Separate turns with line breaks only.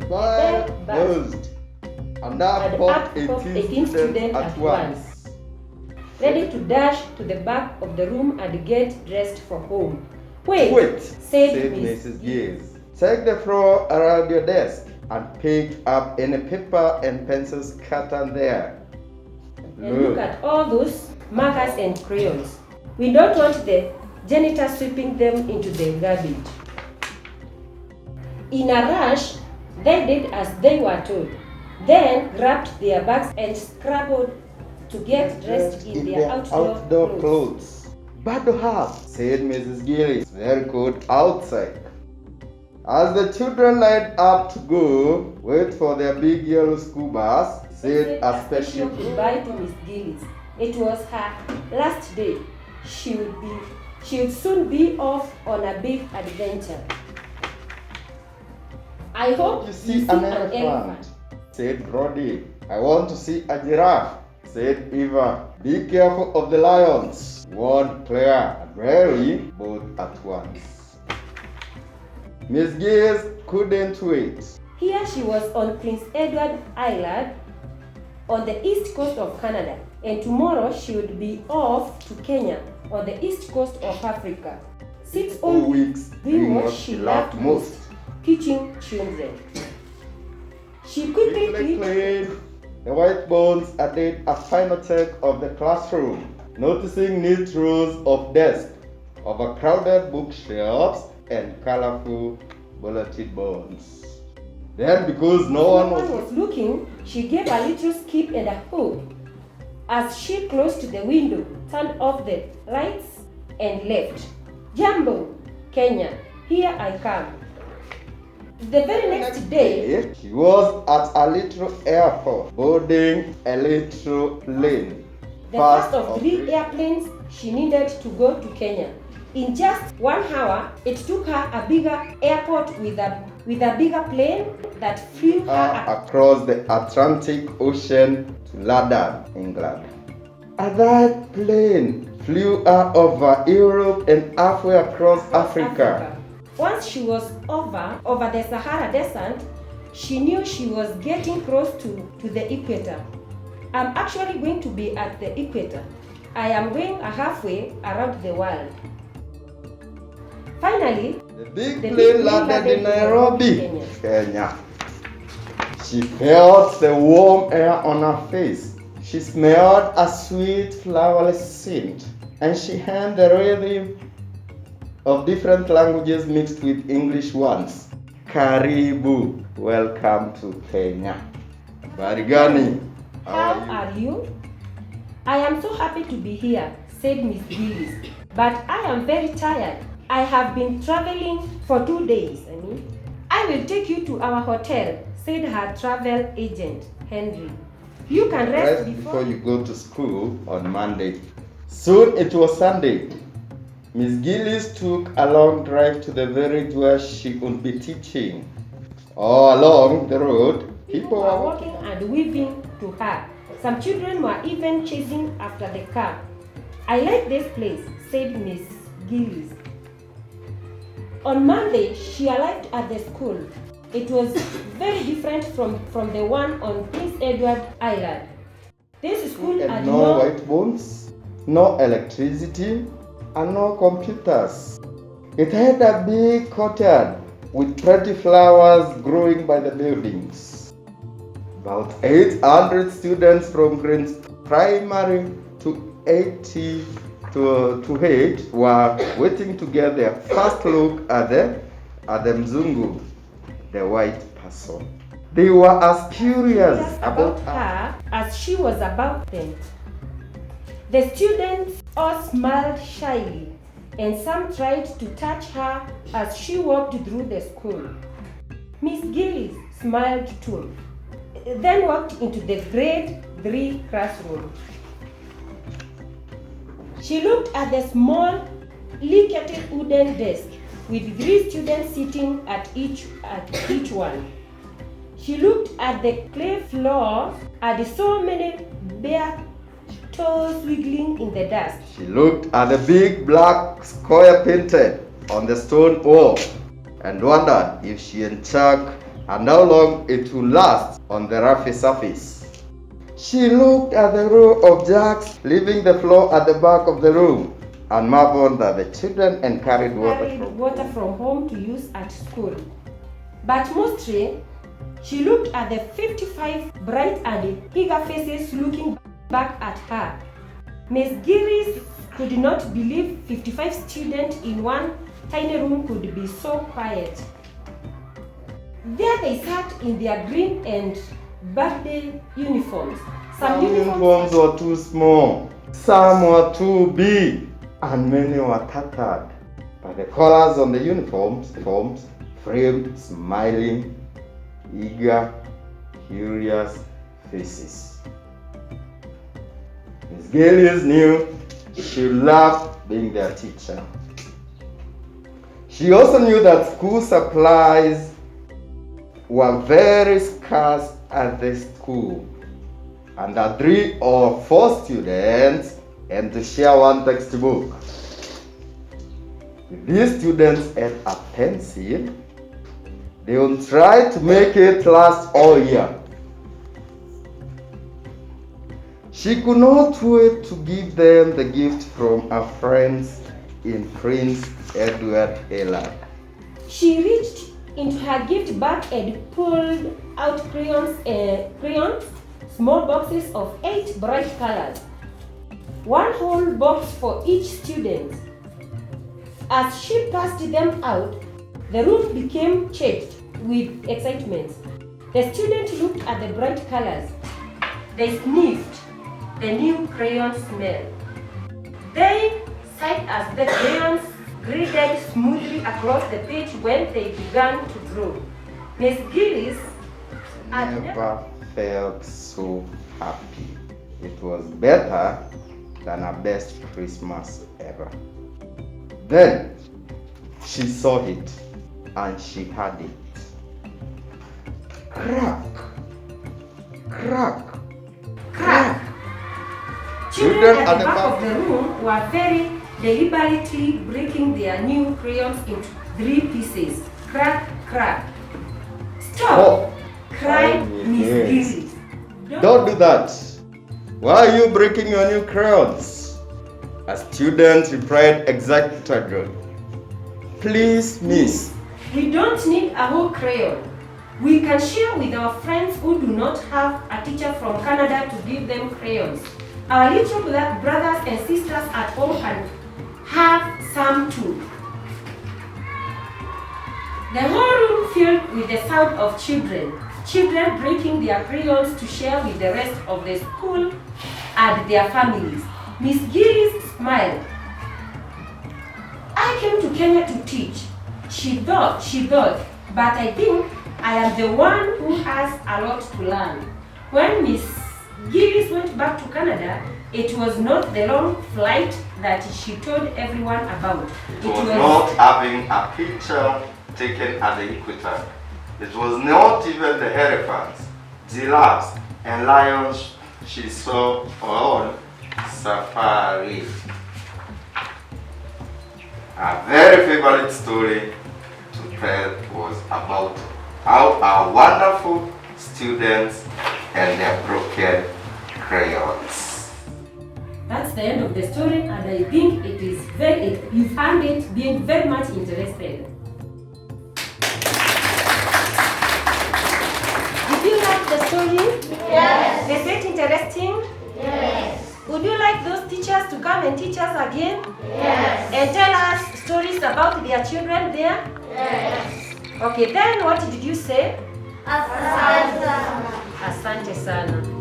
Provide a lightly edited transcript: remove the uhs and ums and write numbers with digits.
fire burst, and up popped 18 students at once,
ready to dash to the back of the room and get dressed for home. Wait, said
Mrs. Giles. Check the floor around your desk and pick up any paper and pencils scattered there.
And look at all those markers and crayons. We don't want the janitor sweeping them into the garbage. In a rush, they did as they were told, then grabbed their bags and scrambled to get dressed in their outdoor clothes.
Bad to have, said Mrs. Giles. Very cold outside. As the children lined up to go, wait for their big yellow school bus, said a special
goodbye to Miss Giles. It was her last day. She would soon be off on a big adventure. I hope
you see an elephant, said Brody. I want to see a giraffe, said Eva. Be careful of the lions, warned Claire and Mary, both at once. Miss Giles couldn't wait.
Here she was on Prince Edward Island on the east coast of Canada, and tomorrow she would be off to Kenya on the east coast of Africa. 6 whole weeks doing what she loved most, teaching children. She quickly
cleaned the white boards and did a final check of the classroom, noticing neat rows of desks, overcrowded bookshelves, and colorful bulletin boards. Then, because no one
was looking, she gave a little skip and a hope as she closed the window, turned off the lights, and left. Jambo, Kenya, here I come. The very next day,
she was at a little airport, boarding a little plane.
The first of 3 airplanes she needed to go to Kenya. In just 1 hour, it took her a bigger airport with a bigger plane that flew her
across the Atlantic Ocean to London, England. And that plane flew her over Europe and halfway across Africa.
Once she was over the Sahara Desert, she knew she was getting close to the equator. I'm actually going to be at the equator. I am going halfway around the world. Finally,
the big plane landed in Nairobi, Kenya. She felt the warm air on her face. She smelled a sweet flowerless scent, and she heard the rhythm of different languages mixed with English ones. Karibu, welcome to Kenya. Barigani,
how are you? I am so happy to be here, said Miss Giles, but I am very tired. I have been traveling for 2 days. I will take you to our hotel, said her travel agent, Henry. You can rest
before you go to school on Monday. Soon it was Sunday. Miss Giles took a long drive to the village where she would be teaching. All along the road,
people were walking and waving to her. Some children were even chasing after the car. I like this place, said Miss Giles. On Monday, she arrived at the school. It was very different from the one on Prince Edward Island. This school had
no whiteboards, no electricity, and no computers. It had a big courtyard with pretty flowers growing by the buildings. About 800 students from grade primary to 8 were waiting to get their first look at the Mzungu, the white person. They were as curious about her
as she was about them. The students all smiled shyly, and some tried to touch her as she walked through the school. Miss Giles smiled too, then walked into the grade 3 classroom. She looked at the small, liquid wooden desk with 3 students sitting at each one. She looked at the clay floor and so many bare toes wiggling in the dust.
She looked at the big black square painted on the stone wall and wondered if she and Chuck and how long it will last on the roughy surface. She looked at the row of jugs leaving the floor at the back of the room and marveled that the children carried
water from home to use at school. But mostly, she looked at the 55 bright and eager faces looking back at her. Miss Gillis could not believe 55 students in one tiny room could be so quiet. There they sat in their green and birthday uniforms.
Some uniforms were too small, some were too big, and many were tattered. But the colors on the uniforms framed smiling, eager, curious faces. Miss Gillis knew she loved being their teacher. She also knew that school supplies were very scarce at the school, and that 3 or 4 students had to share one textbook. If these students had a pencil, they would try to make it last all year. She could not wait to give them the gift from her friends in Prince Edward Island.
She reached into her gift bag and pulled out crayons, small boxes of 8 bright colors, one whole box for each student. As she passed them out, the room became changed with excitement. The students looked at the bright colors. They sniffed the new crayon smell. They sighed as the crayons glided smoothly across the page when they began to draw. Miss Gillis had
never felt so happy. It was better than her best Christmas ever. Then she saw it and she heard it. Crack, crack, crack.
Children at the back of the room were very deliberately breaking their new crayons into 3 pieces. Crack, crack. Stop! Cried Miss Gillis.
Don't do that. Why are you breaking your new crayons? A student replied excitedly. Please, miss.
We don't need a whole crayon. We can share with our friends who do not have a teacher from Canada to give them crayons. Our little brothers and sisters at home can have some too. The whole room filled with the sound of children breaking their crayons to share with the rest of the school and their families. Miss Gillis smiled. I came to Kenya to teach, she thought, but I think I am the one who has a lot to learn. When Miss Gillis went back to Canada, it was not the long flight that she told everyone about.
It was not having a picture taken at the equator. It was not even the elephants, giraffes, and lions she saw on safari. A very favorite story to tell was about how our wonderful students and their broken crayons.
That's the end of the story, and I think you found it being very much interested. Did you like the story?
Yes.
Is it interesting?
Yes.
Would you like those teachers to come and teach us again?
Yes.
And tell us stories about their children there?
Yes.
Okay, then what did you say?
Asante sana.
Asante sana.